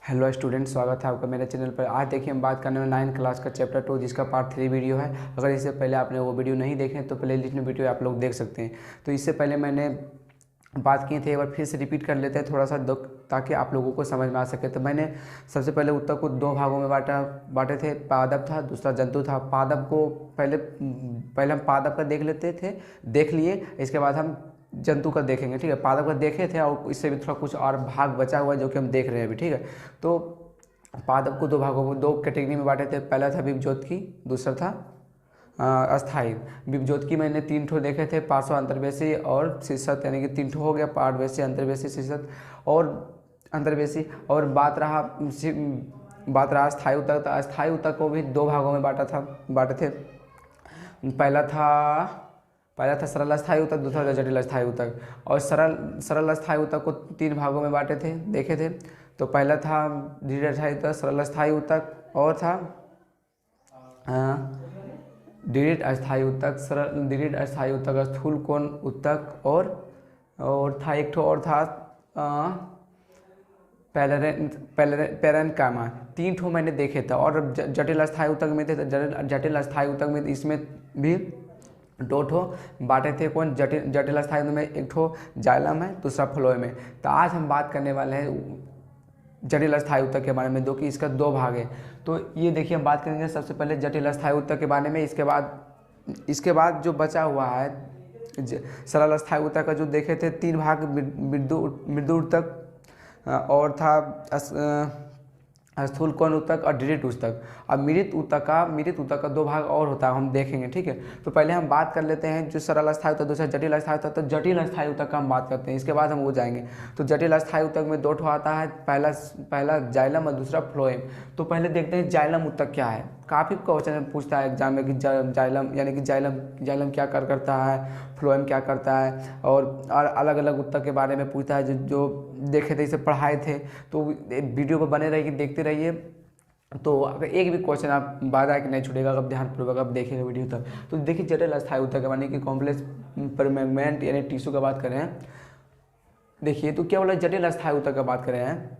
Hello student, स्वागत है आपका मेरे चैनल पर। आज देखिए हम बात करने में 9 क्लास का चैप्टर 2 जिसका पार्ट 3 वीडियो है। अगर इससे पहले आपने वो वीडियो नहीं देखे तो प्ले लिस्ट में वीडियो आप लोग देख सकते हैं। तो इससे पहले मैंने बात किए थे, एक बार फिर से रिपीट कर लेते हैं थोड़ा सा ताकि आप लोगों को समझ में आ सके। तो मैंने सबसे पहले उत्तक को दो भागों में बांटे थे। पादप था, दूसरा जंतु था। पादप को पहले हम पादप का देख लेते थे, देख लिए, इसके बाद हम जंतु का देखेंगे। ठीक है, पादप का देखे थे और इससे भी थोड़ा कुछ और भाग बचा हुआ है जो कि हम देख रहे हैं अभी। ठीक है, तो पादप को दो भागों में, दो कैटेगरी में बांटे थे। पहला था विभज्योतकी, दूसरा था अस्थाई। विभज्योतकी मैंने 3 ठो देखे थे, पार्श्व अंतर्वेशी और शीर्षक, यानी कि 3 ठो हो गया, पार्श्वेशी, अंतर्वेशी, शीर्षक और अंतर्वेशी। और बात रहा अस्थाई उत्तक। तो अस्थाई उत्तक को भी दो भागों में बांटे थे। पहला था सरल अस्थाई उत्तक, दूसरा था जटिल अस्थाई उत्तक। और सरल अस्थाई उत्तक को 3 भागों में बांटे थे, देखे थे। तो पहला था दृढ़ अस्थाई उत्तक, सरल अस्थाई उत्तक, और था दृढ़ अस्थाई उत्तक, दृढ़ अस्थाई उत्तक, स्थूल कोण उत्तक, और था एक ठो और था पैरेन्काइमा। 3 ठो मैंने देखे थे। और जटिल अस्थाई उत्तक में थे, जटिल अस्थाई उत्तक में इसमें भी 2 ठो बांटे थे। कौन? जटिल अस्थाई में एक ठो जाइलम है, दूसरा फ्लोएम है। तो आज हम बात करने वाले हैं जटिल अस्थाई उत्तक के बारे में, दो कि इसका 2 भाग है। तो ये देखिए हम बात करेंगे सबसे पहले जटिल अस्थाई उत्तक के बारे में। इसके बाद जो बचा हुआ है सरल अस्थाई उत्तक का, जो देखे थे 3 भाग, मृदु उत्तक और था स्थूल कोण उत्तक और दृढ़ उत्तक। अब मृत उत्तक का 2 भाग और होता है, हम देखेंगे। ठीक है, तो पहले हम बात कर लेते हैं जो सरल अस्थाई उत्तक, दूसरा जटिल अस्थाई उत्तक। तो जटिल अस्थाई उत्तक का हम बात करते हैं, इसके बाद हम वो जाएंगे। तो जटिल अस्थाई उत्तक में 2 ठो आता है, पहला जाइलम और दूसरा फ्लोएम। तो पहले देखते हैं जाइलम उत्तक क्या है। काफ़ी क्वेश्चन पूछता है एग्जाम में कि जाइलम यानी कि जाइलम क्या करता है, फ्लोएम क्या करता है, और अलग अलग उत्तक के बारे में पूछता है जो देखे थे, इसे पढ़ाए थे। तो वीडियो को बने रहिए, देखते रहिए। तो अगर एक भी क्वेश्चन आप बार आके नहीं छूटेगा, अगर ध्यानपूर्वक आप देखेंगे वीडियो तक। तो देखिए जटिल अस्थाई उत्तक के माने कि कॉम्प्लेक्स परमेंट यानी टिश्यू का बात करें। देखिए तो क्या बोला, जटिल अस्थाई उत्तक का बात करें हैं,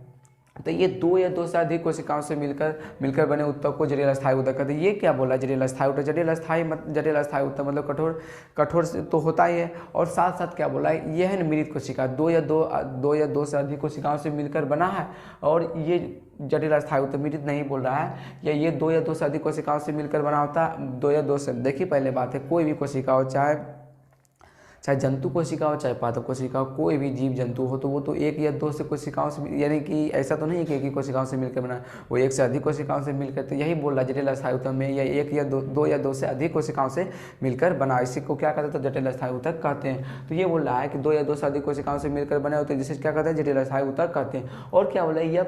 तो ये 2 या 2 से अधिक कोशिकाओं से मिलकर बने उत्तक को जटिल अस्थाई उत्तक कहते हैं। ये क्या बोला, जटिल अस्थाई उत्तक। जटिल अस्थाई उत्तक मतलब कठोर से तो होता ही है, और साथ साथ क्या बोला है, ये है न मृत कोशिका, 2 या 2 से अधिक कोशिकाओं से मिलकर बना है। और ये जटिल अस्थाई उत्तक मृत नहीं बोल रहा है, या ये 2 या 2 से अधिक कोशिकाओं से मिलकर बना होता है। 2 या 2 से, देखिए पहले बात है, कोई भी कोशिका हो, चाहे जंतु कोशिका हो, चाहे पादप कोशिका हो, कोई भी जीव जंतु हो, तो वो तो 1 या 2 से कोशिकाओं से, यानी कि ऐसा तो नहीं है कि 1 ही कोशिकाओं से मिलकर बना, वो 1 से अधिक कोशिकाओं से मिलकर। तो यही बोल रहा है जटिल अस्थाई उत्तक में, या 1 या 2 या 2 से अधिक कोशिकाओं से मिलकर बना, इसी को क्या कहते हैं, तो जटिल अस्थाई उत्तक कहते हैं। तो ये बोल रहा है कि 2 या 2 से अधिक कोशिकाओं से मिलकर बने होते हैं, जिसे क्या कहते हैं, जटिल अस्थाई उत्तक कहते हैं। और क्या बोला, यह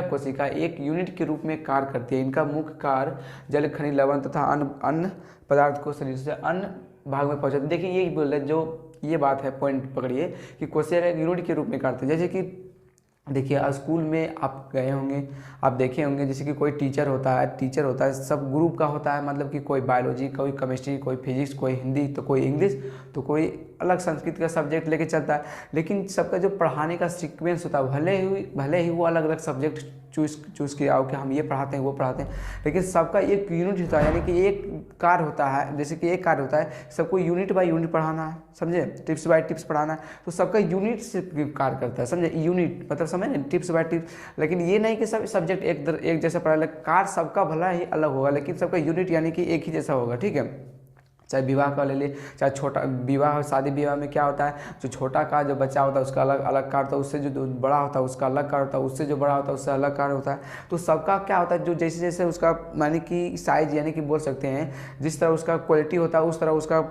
कोशिका एक यूनिट के रूप में कार्य करती है। इनका मुख्य कार्य जल, खनिज, लवण तथा अन्य पदार्थ को शरीर से अन्य भाग में पहुंचाते। देखिए ये बोल रहे, जो ये बात है, पॉइंट पकड़िए कि कोशिका एक यूनिट के रूप में करते हैं। जैसे कि देखिए स्कूल में आप गए होंगे, आप देखे होंगे, जैसे कि कोई टीचर होता है, सब ग्रुप का होता है, मतलब कि कोई बायोलॉजी, कोई केमिस्ट्री, कोई फिजिक्स, कोई हिंदी, तो कोई इंग्लिश, तो कोई अलग संस्कृत का सब्जेक्ट लेके चलता है। लेकिन सबका जो पढ़ाने का सीक्वेंस होता है, भले ही वो अलग अलग सब्जेक्ट चूज़ किया हो कि हम ये पढ़ाते हैं वो पढ़ाते हैं, लेकिन सबका एक यूनिट होता है, यानी कि एक कार्य होता है। जैसे कि एक कार्य होता है, सबको यूनिट बाय यूनिट पढ़ाना है, समझे, टिप्स बाय टिप्स पढ़ाना है। तो सबका यूनिट से कार्य करता है, समझे, यूनिट मतलब समझे ना, टिप्स बाय टिप्स। लेकिन ये नहीं कि सब सब्जेक्ट एक जैसा पढ़ा, कार्य सबका भला ही अलग होगा, लेकिन सबका यूनिट यानी कि एक ही जैसा होगा। ठीक है, चाहे विवाह का ले ले, चाहे छोटा विवाह, शादी विवाह में क्या होता है, जो छोटा का जो बच्चा होता है उसका अलग कार्य होता है, उससे जो बड़ा होता है उसका अलग कार्य होता है, उससे जो बड़ा होता है उससे अलग कार्य होता है। तो सबका क्या होता है, जो जैसे जैसे उसका यानी कि साइज, यानी कि बोल सकते हैं जिस तरह उसका क्वालिटी होता है उस तरह उसका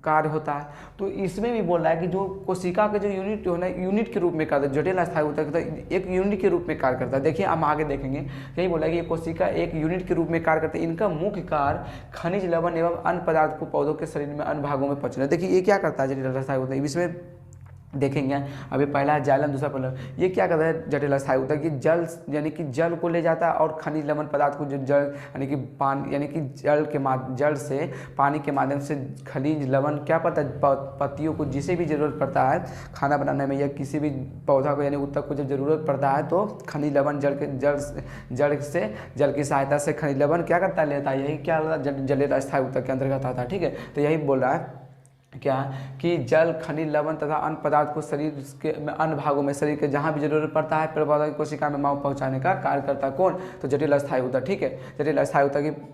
कार्य होता है। तो इसमें भी बोल रहा है कि जो कोशिका का जो यूनिट होना, यूनिट के रूप में करता है, जटिल अस्थाई उत्तक एक यूनिट के रूप में कार्य करता है। देखिए हम आगे देखेंगे, यही बोला कि ये कोशिका एक यूनिट के रूप में कार्य करते हैं। इनका मुख्य कार्य खनिज, लवण एवं अन्य पदार्थ को पौधों के शरीर में अन्य भागों में पहुंचना। देखिए ये क्या करता है जटिल अस्थाई उत्तक, इसमें देखेंगे। अभी पहला है जाइलम, दूसरा फ्लोएम। ये क्या करता है जटिल अस्थायी ऊतक, कि जल यानी कि जल को ले जाता है और खनिज लवण पदार्थ को जो जल यानी कि पानी यानी कि जल से पानी के माध्यम से खनिज लवण क्या पता पत्तियों को जिसे भी ज़रूरत पड़ता है खाना बनाने में या किसी भी पौधा को यानी ऊतक को जब ज़रूरत पड़ता है तो खनिज लवण जल की सहायता से खनिज लवण क्या करता है लेता है। यही क्या जटिल अस्थायी ऊतक के अंतर्गत आता है। ठीक है, तो यही बोल रहा है क्या कि जल खनिज लवण तथा अन्य पदार्थ को शरीर के अन्य भागों में शरीर के जहाँ भी जरूरत पड़ता है पेड़ पौधा की कोशिका में मांग पहुँचाने का कार्य करता है। कौन? तो जटिल अस्थायी ऊतक। ठीक है, जटिल अस्थायी ऊतक की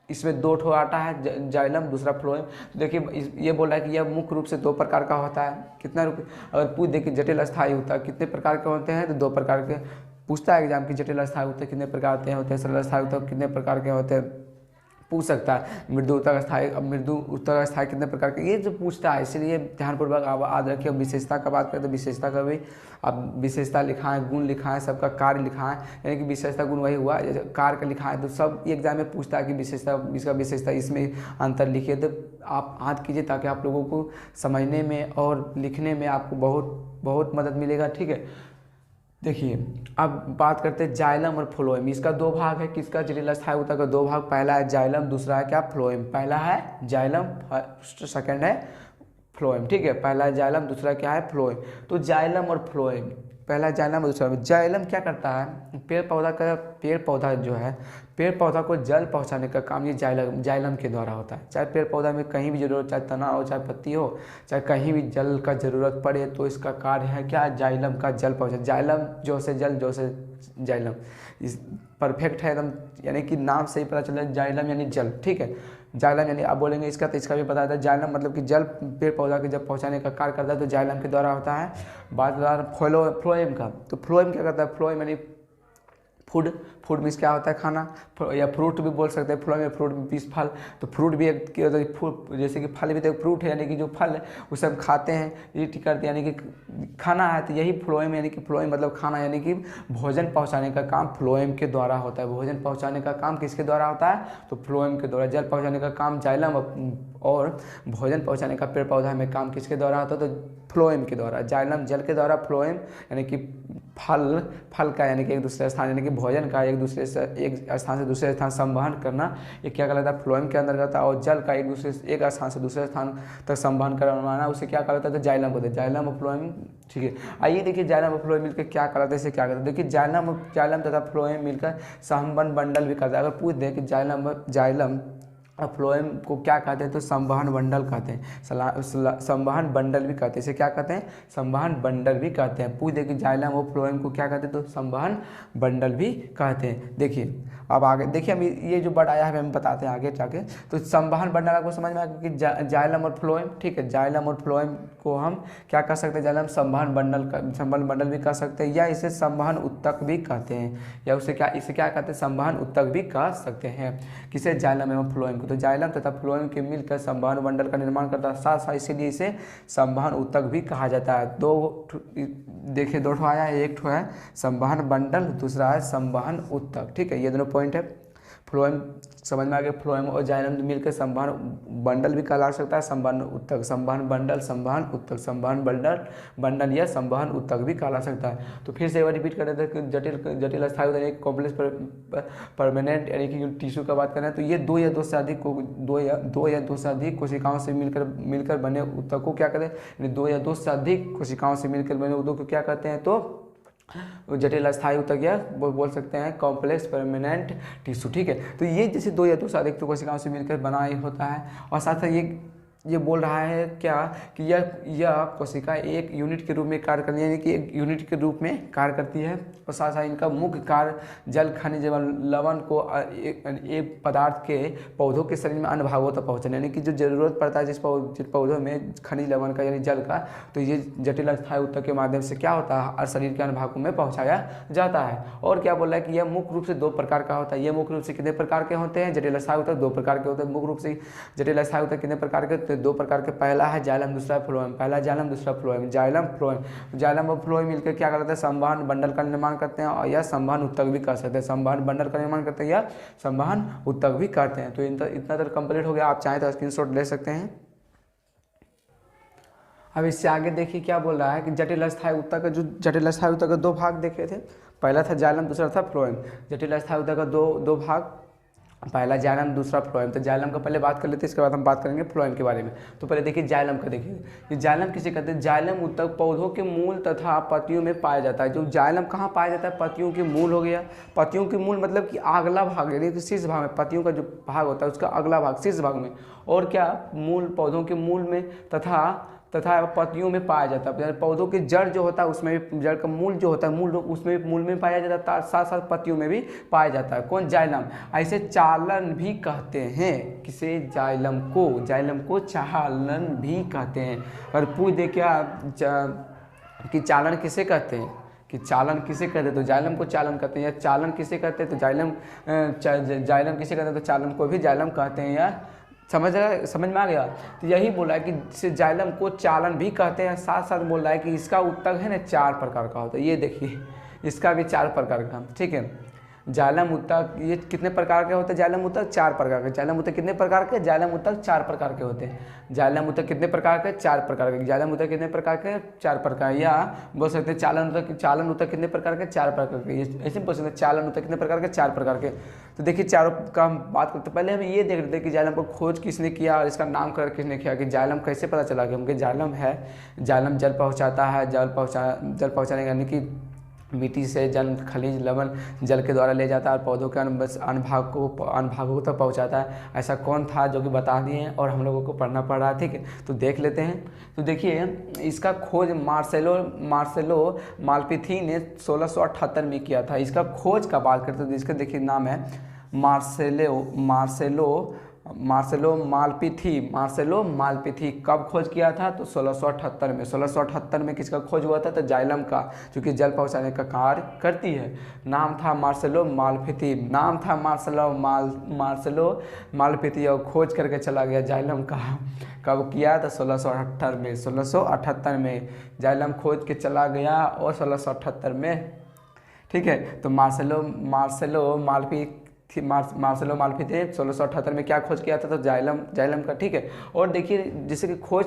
इसमें दो ठो आता है, जाइलम दूसरा फ्लोएम। तो देखिए ये बोल रहा है कि यह मुख्य रूप से दो प्रकार का होता है। कितना अगर पूछ देखिए जटिल अस्थायी ऊतक कितने प्रकार के होते हैं तो दो प्रकार के पूछता है एग्जाम की। जटिल अस्थायी ऊतक कितने प्रकार के होते हैं, सरल अस्थायी ऊतक कितने प्रकार के होते हैं पूछ सकता है। मृदु ऊतक अस्थायी, अब मृदु ऊतक अस्थायी कितने प्रकार के ये जो पूछता है, इसलिए ध्यानपूर्वक आप याद रखिए। विशेषता का बात करें तो विशेषता का भी अब विशेषता लिखा है, गुण लिखा है, सबका कार्य लिखा है, यानी कि विशेषता गुण वही हुआ, कार्य का लिखा है तो सब एग्जाम में पूछता है कि विशेषता इसका विशेषता इसमें अंतर लिखिए। तो आप याद कीजिए ताकि आप लोगों को समझने में और लिखने में आपको बहुत मदद मिलेगा। ठीक है, देखिए अब बात करते हैं जाइलम और फ्लोएम। इसका दो भाग है, किसका? जटिल अस्थायी ऊतक का दो भाग, पहला है जाइलम, दूसरा है क्या? फ्लोएम। पहला है जाइलम, सेकंड है फ्लोएम। ठीक है, पहला है जाइलम, दूसरा क्या है? फ्लोएम। तो जाइलम और फ्लोएम, पहला जाइलम और दूसरा। जाइलम क्या करता है? पेड़ पौधा जो है पेड़ पौधा को जल पहुंचाने का काम ये जाइलम के द्वारा होता है। चाहे पेड़ पौधा में कहीं भी जरूरत, चाहे तना हो, चाहे पत्ती हो, चाहे कहीं भी जल का जरूरत पड़े तो इसका कार्य है क्या? जाइलम का जल पहुंचा। जाइलम जो से जल, जो से जाइलम, इस परफेक्ट है एकदम, यानी कि नाम से ही पता चल रहा है जाइलम यानी जल। ठीक है, जाइलम यानी आप बोलेंगे इसका तो इसका भी पता था। जाइलम मतलब कि जल पेड़ पौधा के जब पहुंचाने का कार्य करता है तो जाइलम के द्वारा होता है। बात फ्लोएम का, तो फ्लोएम क्या करता है? फ्लोएम यानी फूड मीन्स क्या होता है? खाना, या फ्रूट भी बोल सकते हैं। फ्लोएम में फ्रूट मीन्स फल, तो फ्रूट भी एक जैसे कि फल भी तो एक फ्रूट है, यानी कि जो फल है उसे हम खाते हैं, ईट करते हैं, यानी कि खाना है। तो यही फ्लोएम, यानी कि फ्लोएम मतलब खाना, यानी कि भोजन पहुंचाने का काम फ्लोएम के द्वारा होता है। भोजन पहुंचाने का काम किसके द्वारा होता है? तो फ्लोएम के द्वारा। जल पहुंचाने का काम जाइलम और भोजन पहुंचाने का पेड़ पौधा में काम किसके द्वारा होता है? तो फ्लोएम के द्वारा। जाइलम जल के द्वारा, फ्लोएम यानी कि फल का, यानी कि एक दूसरे स्थान, यानी कि भोजन का एक स्थान से दूसरे स्थान संवहन करना, ये क्या कहलाता है? फ्लोएम के अंतर्गत। और जल का एक स्थान से दूसरे स्थान तक संवहन करवाना, उसे क्या कहलाता है? तो जाइलम होता है। जाइलम और फ्लोएम। ठीक है, आइए देखिए जाइलम और फ्लोएम मिलकर क्या कहलाता है, इसे क्या कहते हैं। देखिए जाइलम तथा फ्लोएम मिलकर संवहन बंडल भी करता है। अगर पूछ दें कि जाइलम और फ्लोएम को क्या कहते हैं तो संवहन बंडल कहते हैं। संवहन बंडल भी कहते हैं, इसे क्या कहते हैं? संवहन बंडल भी कहते हैं। पूछ दे कि जाइलम और फ्लोएम को क्या कहते हैं तो संवहन बंडल भी कहते हैं। देखिए अब आगे देखिए, हम ये जो वर्ड आया है हम बताते हैं आगे जाके। तो संवहन बंडल आपको समझ में आ गया कि जाइलम और फ्लोएम। ठीक है, जाइलम और फ्लोएम को हम क्या कह सकते हैं? जाइलम संवहन बंडल भी कह सकते हैं, या इसे संवहन ऊतक भी कहते हैं, या इसे क्या कहते हैं? संवहन ऊतक भी कह सकते हैं। किसे? जाइलम एवं फ्लोएम को। तो जाइलम तथा फ्लोएम के मिलकर संवहन बंडल का निर्माण करता है, साथ साथ इसीलिए इसे संवहन ऊतक भी कहा जाता है। देखिए दो ठो आया है, एक ठो है संवहन बंडल, दूसरा है संवहन ऊतक। ठीक है, ये दोनों पॉइंट है। फ्लोएम समझ में आ गया, फ्लोएम और जाइलम मिलकर संवहन बंडल भी कहला सकता है, संवहन ऊतक, संवहन बंडल, संवहन ऊतक, संवहन बंडल या संवहन ऊतक भी कहला सकता है। तो फिर से एक बार रिपीट कर देते हैं कि जटिल अस्थायी ऊतक एक कॉम्प्लेक्स परमानेंट यानी कि टिश्यू का बात करें तो ये दो या दो से अधिक कोशिकाओं से मिलकर बने ऊतक को क्या कहते हैं? दो या दो से अधिक कोशिकाओं से मिलकर बने ऊतक को क्या कहते हैं? तो जटिल अस्थायी ऊतक या बोल सकते हैं कॉम्प्लेक्स परमानेंट टिश्यू। ठीक है, तो ये जैसे दो या दो से अधिक कोशिकाओं से मिलकर बना ही होता है। और साथ ही ये बोल रहा है क्या कि यह कोशिका एक यूनिट के रूप में कार्य करती है, यानी कि एक यूनिट के रूप में कार्य करती है। और साथ साथ इनका मुख्य कार्य जल खनिज लवण को एक पदार्थ के पौधों के शरीर में अन्य भागों तक पहुँचाने, यानी कि जो जरूरत पड़ता है जिस पौधों में खनिज लवण का यानी जल का, तो ये जटिल अस्थायी ऊतक के माध्यम से क्या होता है? शरीर के अन्य भागों में पहुँचाया जाता है। और क्या बोल रहा है कि यह मुख्य रूप से दो प्रकार का होता है। ये मुख्य रूप से कितने प्रकार के होते हैं? जटिल अस्थायी ऊतक दो प्रकार के होते हैं। मुख्य रूप से जटिल अस्थायी ऊतक कितने प्रकार के? दो प्रकार के। पहला है जाइलम, दूसरा फ्लोएम। पहला जाइलम, दूसरा फ्लोएम। जाइलम फ्लोएम, जाइलम और फ्लोएम मिलकर क्या करते हैं? संवहन बंडल का निर्माण करते हैं, और या संवहन ऊतक भी कर सकते हैं। संवहन बंडल का निर्माण करते हैं या संवहन ऊतक भी करते हैं। तो इतना तक कंप्लीट हो गया। आप चाहें तो स्क्रीनशॉट ले सकते हैं। अब इससे आगे देखिए क्या बोल रहा है कि जटिल अस्थायी ऊतक का जो जटिल अस्थायी ऊतक के दो भाग देखे थे, पहला था जाइलम, दूसरा था फ्लोएम। जटिल अस्थायी ऊतक का दो भाग, पहला जाइलम दूसरा फ्लोएम। तो जाइलम का पहले बात कर लेते हैं, इसके बाद हम बात करेंगे फ्लोएम के बारे में। तो पहले देखिए जाइलम का, देखिए ये जाइलम किसे कहते हैं। जाइलम ऊतक पौधों के मूल तथा पत्तियों में पाया जाता है। जो जाइलम कहाँ पाया जाता है, पत्तियों के मूल हो गया। पत्तियों के मूल मतलब कि अगला भाग, यानी कि शीर्ष भाग में, पत्तियों का जो भाग होता है उसका अगला भाग शीर्ष भाग में। और क्या, मूल, पौधों के मूल में तथा पत्तियों में पाया जाता है। पौधों की जड़ जो होता है उसमें भी, जड़ का मूल जो होता है, मूल उसमें मूल में पाया जाता है, साथ साथ पत्तियों में भी पाया जाता है। कौन, जाइलम। ऐसे चालन भी कहते हैं, किसे, जाइलम को चालन भी कहते हैं। और पूछ दे क्या कि चालन किसे कहते हैं, कि चालन किसे कहते हैं, तो जाइलम को चालन कहते हैं। या चालन किसे कहते हैं, तो जाइलम किसे कहते हैं, तो चालन को भी जाइलम कहते हैं। या समझ में आ गया। तो यही बोला है कि जाइलम को चालन भी कहते हैं। साथ साथ बोल रहा है कि इसका ऊतक है ना 4 प्रकार का होता है। ये देखिए इसका भी 4 प्रकार का, ठीक है। जाइलम ऊतक ये कितने प्रकार के होते हैं, जाइलम ऊतक 4 प्रकार के। जाइलम ऊतक कितने प्रकार के, जाइलम ऊतक 4 प्रकार के होते हैं। जाइलम ऊतक कितने प्रकार के, 4 प्रकार के। जाइलम ऊतक कितने प्रकार के, 4 प्रकार। या बोल सकते हैं चालन ऊतक कितने प्रकार के, 4 प्रकार के। ऐसे बोल सकते हैं चालन ऊतक कितने प्रकार के, 4 प्रकार के। तो देखिए चारों का हम बात करते, पहले हम ये देख रहे थे कि जाइलम को खोज किसने किया और इसका नामकरण किसने किया, कि जाइलम कैसे पता चला कि हमके जाइलम है। जाइलम जल पहुँचाता है, जल पहुँचाने यानी कि मिट्टी से जल, खनिज, लवण जल के द्वारा ले जाता है और पौधों के अन्य भागों तक पहुंचाता है। ऐसा कौन था जो कि बता दिए हैं और हम लोगों को पढ़ना पड़ रहा है, ठीक है। तो देख लेते हैं। तो देखिए इसका खोज मार्सेलो मालपीथी ने 1678 में किया था। इसका खोज का बात करते हैं तो इसका देखिए नाम है मार्सेलो मालपीथी। कब खोज किया था, तो 1678 में। 1678 में किसका खोज हुआ था, तो जाइलम का, क्योंकि जल पहुंचाने का कार्य करती है। नाम था मार्सेलो मालपीथी और खोज करके चला गया जाइलम का। कब किया था, 1678 में जाइलम खोज के चला गया और 1678 में, ठीक है। तो मार्सेलो मालपीथी 1678 में क्या खोज किया था, तो जाइलम का, ठीक है। और देखिए जैसे कि खोज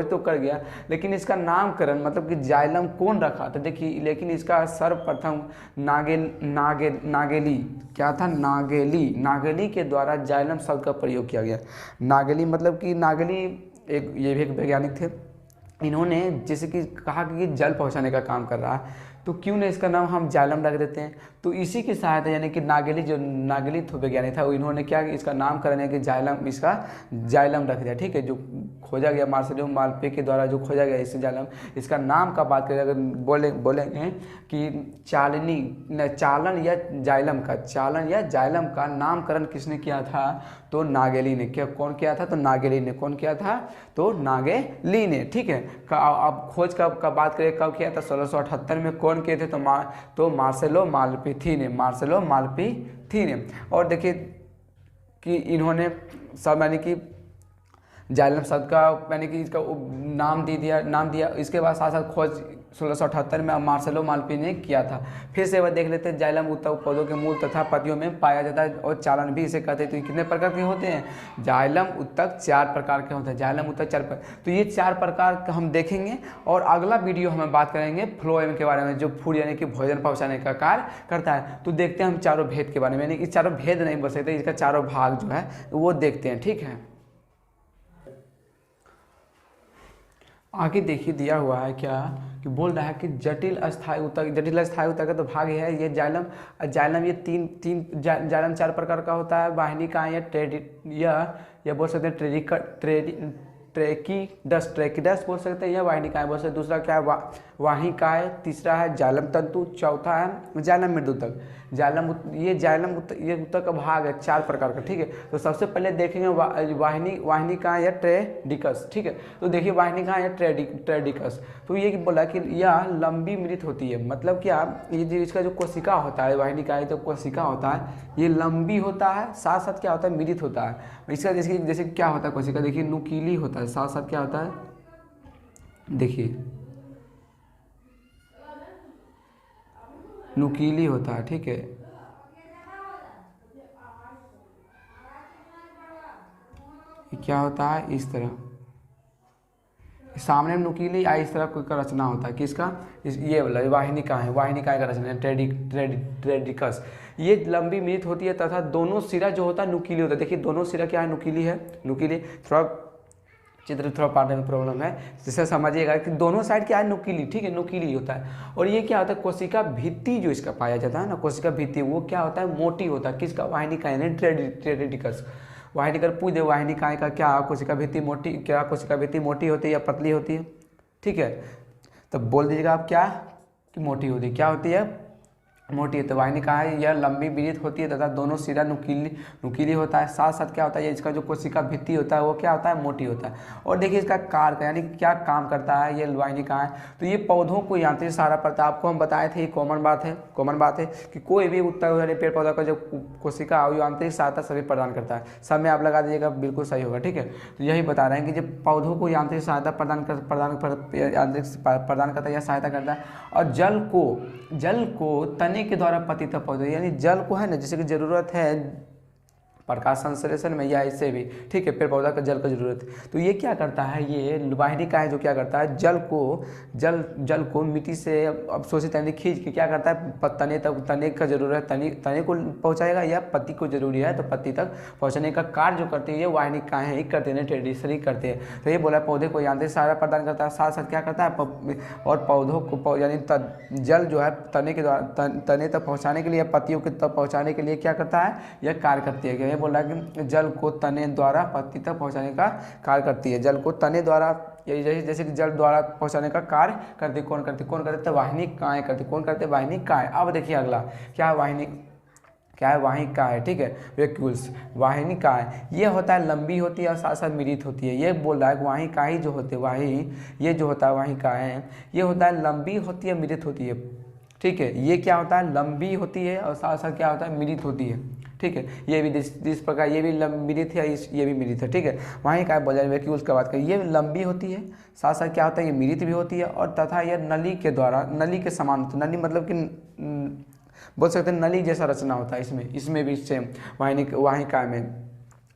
तो कर गया लेकिन इसका नामकरण मतलब कि जाइलम कौन रखा, तो देखिए लेकिन इसका सर्वप्रथम नागेली क्या था, नागेली के द्वारा जाइलम शब्द का प्रयोग किया गया। नागेली मतलब कि ये भी एक वैज्ञानिक थे। इन्होंने जैसे कि कहा कि जल पहुंचाने का काम कर रहा है, तो क्यों ना इसका नाम हम जाइलम रख देते हैं। तो इसी की सहायता यानी कि नागेली वैज्ञानिक था, इन्होंने क्या इसका नामकरण है कि जाइलम रख दिया, ठीक है। जो खोजा गया मार्सेलो मालपे के द्वारा जो खोजा गया इससे जाइलम, इसका नाम का बात करें अगर बोलेंगे कि चालन या जाइलम का नामकरण किसने किया था, तो नागेली ने। कौन किया था, तो नागेली ने। कौन किया था, तो नागेली ने, ठीक है। अब खोज का बात करें कब किया था, 1678 में। कौन किए थे, तो मार्सेलो मालपीथी ने। और देखिए कि इन्होंने सब यानी कि जाइलम शब्द का यानी कि इसका नाम दिया। इसके बाद साथ साथ खोज 1678 में मार्सेलो मालपी ने किया था। फिर से वह देख लेते हैं, जाइलम ऊतक पौधों के मूल तथा पत्तियों में पाया जाता है और चालन भी इसे कहते हैं। तो कितने प्रकार के होते हैं, जाइलम ऊतक 4 प्रकार के होते हैं। जाइलम ऊतक 4 प्रकार, तो ये 4 प्रकार का हम देखेंगे। और अगला वीडियो हम बात करेंगे फ्लोएम के बारे में, जो फूड यानी कि भोजन पहुँचाने का कार्य करता है। तो देखते हैं हम चारों भेद के बारे में, यानी कि चारों भेद नहीं बोल सकते, इसका चारों भाग जो है वो देखते हैं, ठीक है। आगे देखिए दिया हुआ है क्या, कि बोल रहा है कि जटिल अस्थायी ऊतक का तो भाग है ये जाइलम। ये तीन जाइलम 4 प्रकार का होता है। वाहिनिका या बोल सकते हैं ट्रेकिडस बोल सकते हैं, या वाहिनिकाएं बोल सकते हैं। दूसरा क्या है, वाहिकाएं। तीसरा है जाइलम तंतु। चौथा है जाइलम मृदुतक। ये ऊतक का भाग है 4 प्रकार का, ठीक है। तो सबसे पहले देखेंगे वाहिनिकाएं या ट्रेडिकस, ठीक है। तो देखिए वाहिनिकाएं या ट्रेडिकस, तो ये बोला कि यह लंबी मृत होती है। मतलब क्या, ये जो इसका जो कोशिका होता है, वाहिनिकाएं जो कोशिका होता है ये लंबी होता है, साथ साथ क्या होता है, मृत होता है। इसका जैसे क्या होता है कोशिका, देखिए नुकीली होता है, साथ साथ क्या होता है, देखिए नुकीली होता है, ठीक है। क्या होता है, इस तरह सामने में नुकीली या इस तरह कोई का रचना होता है किसका, ये वाला वाहिनिका है, वाहिनिका का रचना है ट्रेडिकस। ये लंबी मृत होती है तथा दोनों सिरा जो होता है नुकीली होता है। देखिए दोनों सिरा क्या है, नुकीली है, नुकीली। थोड़ा चित्र थोड़ा पढ़ने में प्रॉब्लम है, जिससे समझिएगा कि दोनों साइड क्या है, नुकीली, ठीक है, नुकीली होता है। और ये क्या होता है, कोशिका भित्ति जो इसका पाया जाता है ना, कोशिका भित्ति, वो क्या होता है, मोटी होता है। किसका, वाहिनिका यानी ट्रेडिकस। वाहिनिका पूछ दे वाहिनिकाएँ का क्या कोशिका भित्ति मोटी, क्या कोशिका भित्ति मोटी होती है या पतली होती है, ठीक है। तब बोल दीजिएगा आप क्या, कि मोटी होती है। क्या होती है, मोटी है। तो वाहिनिका है यह लंबी विरीत होती है तथा दोनों सिरा नुकीली होता है। साथ साथ क्या होता है, ये इसका जो कोशिका भित्ति होता है वो क्या होता है, मोटी होता है। और देखिए इसका कार्य यानी क्या काम करता है ये वाहिनिका है, तो ये पौधों को यांत्रिक सहारा पड़ता है। आपको हम बताए थे, ये कॉमन बात है कि कोई भी उत्तर यानी पेड़ पौधा का जो कोशिका यांत्रिक सहायता सभी प्रदान करता है। सब में आप लगा दीजिएगा, बिल्कुल सही होगा, ठीक है। तो यही बता रहे हैं कि जब पौधों को यांत्रिक सहायता प्रदान करता है या सहायता करता है। और जल को तने के द्वारा पत्ती तक पहुँचे, यानी जल को है ना, जैसे कि जरूरत है प्रकाश संश्लेषण में या इससे भी, ठीक है, पेड़ पौधा का जल का जरूरत है। तो ये क्या करता है, ये वाहिनिका है जो क्या करता है, जल को मिट्टी से अवशोषित यानी खींच के क्या करता है, तने का जरूरत है, तने को पहुंचाएगा, या पत्ती को जरूरी है तो पत्ती तक पहुंचाने का कार्य जो करती है ये वाहिनिकाएं हैं, करते हैं, ट्रेडिशनली करते हैं। तो ये बोला पौधे को यांत्रिक सहारा प्रदान करता है, साथ साथ क्या करता है, और पौधों को यानी जल जो है तने के द्वारा तने तक पहुँचाने के लिए, पत्तियों के तक पहुँचाने के लिए क्या करता है, यह कार्य करती है। ये बोला कि जल को तने द्वारा पत्ती तक पहुंचाने का कार्य करती है। जल को तने द्वारा जैसे कि जल द्वारा पहुंचाने का कार्य करती, कौन करते, वाहिनिकाएं करती। कौन करते, वाहिनिकाएं। अब देखिए अगला क्या है, वाहिनिका है, ठीक है, वैक्यूल्स। वाहिनिकाएं ये होता है लंबी होती है और साथ साथ मृत होती है। ये बोल रहा है कि वाहिकाएं जो होते ये जो होता है वाहिकाएं, ये होता है लंबी होती है, मृत होती है, ठीक है। ये क्या होता है, लंबी होती है और साथ साथ क्या होता है, मृत होती है, ठीक है। ये भी इस प्रकार ये भी मृत है, ये भी मृत है, ठीक है। वहीं का बोला वैक्यूल्स का बात करें, ये लंबी होती है, साथ साथ क्या होता है, ये मृत भी होती है, और तथा यह नली के समान होती है। नली मतलब कि बोल सकते हैं नली जैसा रचना होता है इसमें भी सेम वाहिका में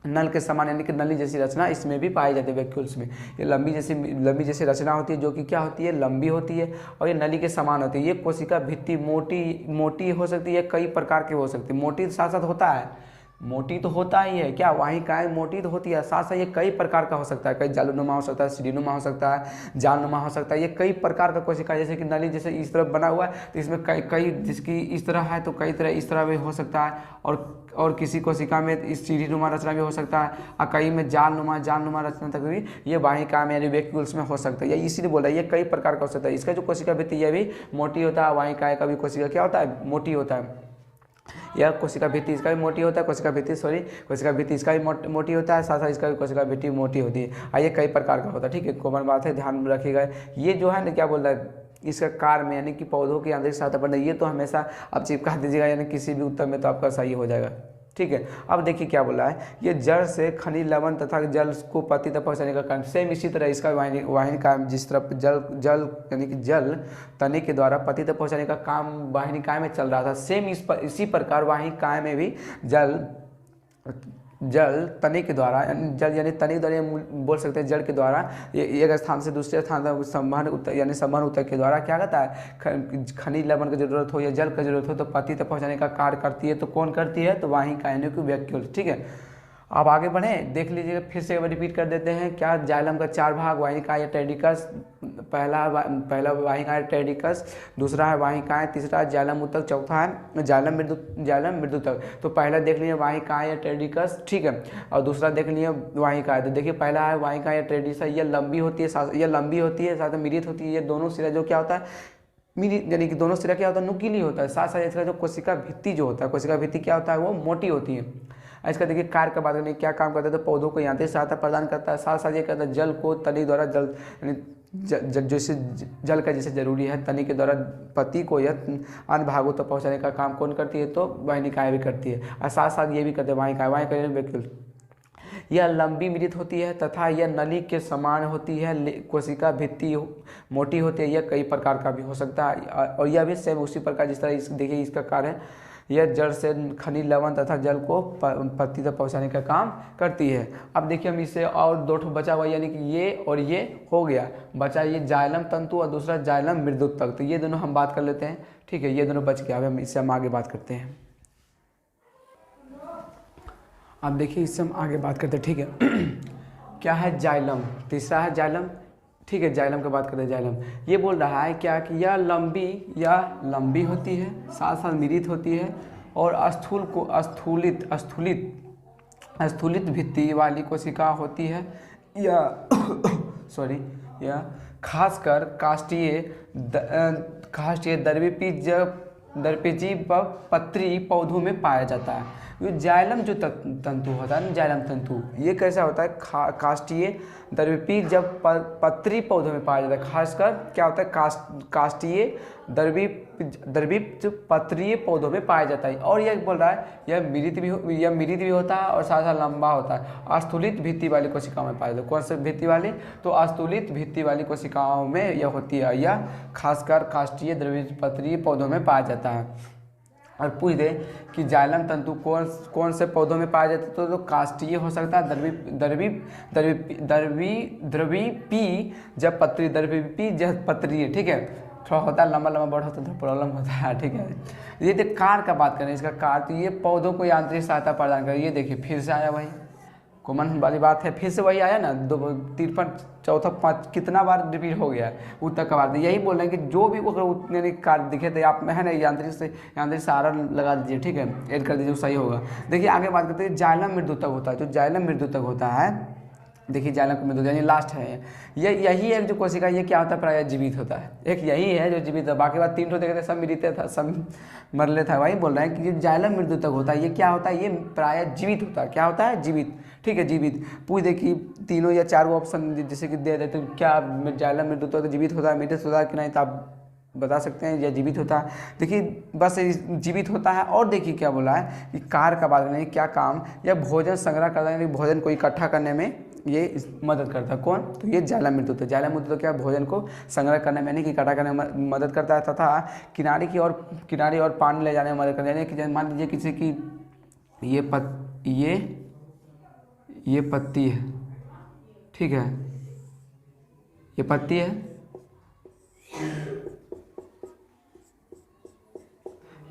नल के समान यानी कि नली जैसी रचना इसमें भी पाई जाती है वैक्यूल्स में। ये लंबी जैसी रचना होती है, जो कि क्या होती है, लंबी होती है और ये नली के समान होती है। ये कोशिका भित्ति मोटी हो सकती है, कई प्रकार की हो सकती है। मोटी साथ साथ होता है, मोटी तो होता ही है, क्या वाहिकाएं मोटी तो होती है, साथ साथ ये कई प्रकार का हो सकता है, कई जालूनुमा हो सकता है, सीढ़ीनुमा हो सकता है, जालनुमा हो सकता है। ये कई प्रकार का कोशिका, जैसे कि नली जैसे इस तरफ बना हुआ है तो इसमें कई जिसकी इस तरह है तो कई तरह इस तरह भी हो सकता है, और किसी कोशिका में इस सीढ़ीनुमा रचना भी हो सकता है, और कई में जालनुमा रचना तक भी ये वाहिका में यानी वैक्यूल्स में हो सकता है। ये इसीलिए बोला ये कई प्रकार का हो सकता है। इसका जो कोशिका भित्ति ये भी मोटी होता है, वाहिकाएं का भी कोशिका क्या होता है, मोटी होता है। यह कोशिका भित्ति इसका भी मोटी होता है, कोशिका भित्ति इसका भी मोटी होता है, साथ साथ इसका भी कोशिका भित्ति मोटी होती है। ये कई प्रकार का होता है, ठीक है, कॉमन बात है, ध्यान में रखिएगा। ये जो है ना क्या बोल रहा है, इसका कार्य में यानी कि पौधों की आंतरिक सहायता पड़ना, ये तो हमेशा आप चिपका दीजिएगा, यानी किसी भी उत्तर में तो आपका सही हो जाएगा, ठीक है। अब देखिए क्या बोला है, ये जड़ से खनिज लवण तथा जल को पत्ती तक पहुंचाने का काम, सेम इसी तरह इसका वाहिनिका जिस तरह जल यानी कि जल तने के द्वारा पत्ती तक पहुंचाने का काम वाहिनिकाएं में चल रहा था, सेम इसी प्रकार वाहिनिकाएं में भी जल तने के द्वारा यानी तने के द्वारा बोल सकते हैं, जल के द्वारा एक स्थान से दूसरे स्थान तक संवहन उत्तर के द्वारा क्या करता है, खनिज लवण की जरूरत हो या जल की जरूरत हो तो पत्ती तक पहुंचाने का कार्य करती है। तो कौन करती है, तो वाहिका यानी कि वैक्यूल, ठीक है। अब आगे बढ़े, देख लीजिएगा, फिर से रिपीट कर देते हैं। क्या जाइलम का 4 भाग, वाहिका या ट्रेडिकस, पहला वाहिका है ट्रेडिकस, दूसरा है वाहिकाएं, तीसरा जाइलम उत्तक, चौथा है जाइलम मृदुतक। तो पहला देख लीजिए वाहिका या ट्रेडिकस, ठीक है, और दूसरा देख लीजिए वाहिका है। तो देखिए पहला है वाहिका या ट्रेडिकस, ये लंबी होती है, साथ में मृत होती है। ये दोनों सिरा जो क्या होता है, यानी कि दोनों सिरा क्या होता है, नुकीली होता है। साथ साथ इसका जो कोशिका भित्ति जो होता है, कोशिका भित्ति क्या होता है, वो मोटी होती है। इसका देखिए कार्य का बात करें, क्या काम करता है, तो पौधों को यांत्रिक सहायता प्रदान करता है। साथ साथ ये करता है जल को तनी द्वारा जैसे जल का जैसे जरूरी है, तनी के द्वारा पत्ती को या अन्य भागों तक पहुंचाने का काम कौन करती है, तो वाहिनिकाएं भी करती है। और साथ साथ ये भी करते हैं वाहिकाएं वैक्यूल। यह लंबी मृत होती है तथा यह नली के समान होती है। कोशिका भित्ति मोटी होती है। यह कई प्रकार का भी हो सकता है, और यह भी सेम उसी प्रकार जिस तरह देखिए इसका कार्य है, यह जड़ से खनिज लवण तथा जल को पत्ती तक पहुँचाने का काम करती है। अब देखिए हम इससे और दो ठो बचा हुआ, यानी कि ये और ये हो गया, बचा ये जाइलम तंतु और दूसरा जाइलम मृदुतक। तो ये दोनों हम बात कर लेते हैं, ठीक है, ये दोनों बच गया। अब हम इससे हम आगे बात करते हैं। अब देखिए इससे हम आगे बात करते हैं, ठीक है। क्या है जाइलम, तीसरा है जाइलम, ठीक है, जाइलम की बात करते हैं। जाइलम ये बोल रहा है क्या कि यह लंबी होती है, साथ साथ मिलित होती है और स्थूलित भित्ति वाली कोशिका होती है। यह यह खासकर काष्ठीय द्रविपीजीव पत्री पौधों में पाया जाता है। ये जाइलम जो तंतु होता है ना, जाइलम तंतु, ये कैसा होता है, काष्ठीय द्रविपीज जब पत्री पौधों में पाया जाता है। खासकर क्या होता है, काष्ठीय द्रविप पत्रीय पौधों में पाया जाता है। और यह बोल रहा है यह मिलित भी होता है और साथ साथ लंबा होता है। अस्थूलित भित्ति वाली कोशिकाओं में पाया जाता है। कौन से भित्ति वाली, तो अस्थूलित भित्ति वाली कोशिकाओं में यह होती है। यह खासकर काष्ठीय द्रविप पत्रीय पौधों में पाया जाता है। और पूछ दे कि जाइलम तंतु कौन से पौधों में पाया जाता है, तो काष्ठीय हो सकता है, द्रविपी जब पत्रीय, ठीक है, थोड़ा होता है लंबा बड़ा होता है तो प्रॉब्लम होता है, ठीक है। ये देख कार का बात करें, इसका कार, तो ये पौधों को यांत्रिक सहायता प्रदान करे। ये देखिए फिर से आया वही कॉमन वाली बात है, फिर से वही आया ना, 53 चौथा 5 कितना बार रिपीट हो गया है उत्तर का बात। यही बोल रहे हैं कि जो भी उतने कार्य दिखे थे आप में है ना, यांत्रिक सहारा लगा दीजिए, ठीक है, ऐड कर दीजिए, सही होगा। देखिए आगे बात करते हैं, जाइलम मृदुतक होता है। जो जाइलम मृदुतक होता है, देखिए जाइलम मृदुतक यानी लास्ट है, यही एक जो कोशिका, ये क्या होता है, प्रायः जीवित होता है। एक यही है जो जीवित है, बाकी बात 3 देखे थे सब मिलित था, सब मरले था। वही बोल रहे हैं कि जो जाइलम मृदुतक होता है, ये क्या होता है, ये प्रायः जीवित होता है। क्या होता है, जीवित, ठीक है, जीवित। पूछ देखिए 3 या 4 ऑप्शन जैसे कि दे देते, क्या जाइलम मृदुतक जीवित होता है, मृत होता है कि नहीं, तो आप बता सकते हैं या जीवित होता है। देखिए बस जीवित होता है। और देखिए क्या बोला है कि कार का बात करें, क्या काम, यह भोजन संग्रह करता है, भोजन को इकट्ठा करने में ये मदद करता है। कौन, तो ये जाइलम मृदुतक। जाइलम मृदुतक क्या, भोजन को संग्रह करने में, यानी कि इकट्ठा करने में मदद करता है, तथा किनारे और पानी ले जाने में मदद करता है। यानी कि मान लीजिए किसी की ये पत्ती है, ठीक है, ये पत्ती है,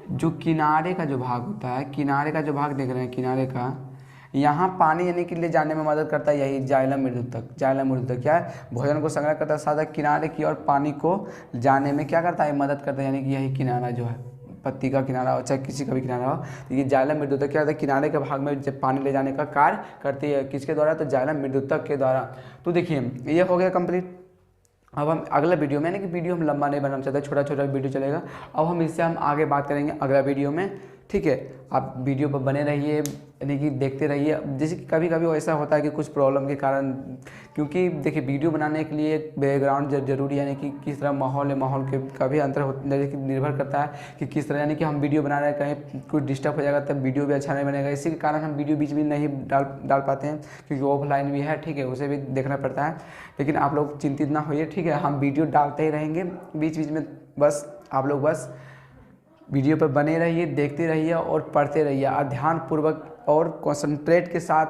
जो किनारे का जो भाग होता है, किनारे का जो भाग देख रहे हैं, किनारे का, यहाँ पानी यानी कि ले जाने में मदद करता है यही जाइलम मृदुतक। जाइलम मृदुतक क्या है, भोजन को संग्रह करता है, साथ किनारे की ओर पानी को जाने में क्या करता है, मदद करता है। यानी कि यही किनारा जो है, पत्ती का किनारा हो चाहे किसी का भी किनारा हो, तो ये जाइलम मृदुतक क्या होता है, किनारे के भाग में जब पानी ले जाने का कार्य करती है। किसके द्वारा, तो जाइलम मृदुतक के द्वारा। तो देखिए ये हो गया कंप्लीट। अब हम अगला वीडियो में, यानी कि वीडियो हम लंबा नहीं बनाना चाहते, छोटा छोटा वीडियो चलेगा। अब हम इससे हम आगे बात करेंगे अगला वीडियो में, ठीक है। आप वीडियो पर बने रहिए, यानी कि देखते रहिए। जैसे कि कभी कभी ऐसा होता है कि कुछ प्रॉब्लम के कारण, क्योंकि देखिए वीडियो बनाने के लिए एक बैकग्राउंड जरूरी है, यानी कि किस तरह माहौल है, माहौल के का भी अंतर निर्भर करता है कि किस तरह, यानी कि हम वीडियो बना रहे हैं, कहीं कुछ डिस्टर्ब हो जाएगा तब वीडियो भी अच्छा नहीं बनेगा। इसी के कारण हम वीडियो बीच में नहीं डाल पाते हैं, क्योंकि ऑफलाइन भी है, ठीक है, उसे भी देखना पड़ता है। लेकिन आप लोग चिंतित ना होइए, ठीक है, हम वीडियो डालते ही रहेंगे बीच बीच में। बस आप लोग बस वीडियो पर बने रहिए, देखते रहिए और पढ़ते रहिए। ध्यानपूर्वक और कंसंट्रेट के साथ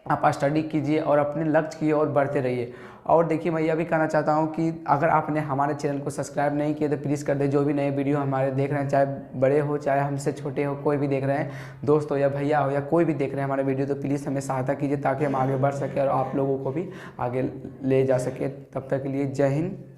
आप स्टडी कीजिए और अपने लक्ष्य की ओर बढ़ते रहिए। और देखिए मैं यह भी कहना चाहता हूं कि अगर आपने हमारे चैनल को सब्सक्राइब नहीं किया तो प्लीज़ कर दे। जो भी नए वीडियो हमारे देख रहे हैं, चाहे बड़े हो चाहे हमसे छोटे हो, कोई भी देख रहे हैं, दोस्त हो या भैया हो या कोई भी देख रहे हैं हमारे वीडियो, तो प्लीज़ हमें सहायता कीजिए ताकि हम आगे बढ़ सकें और आप लोगों को भी आगे ले जा सकें। तब तक के लिए जय हिंद।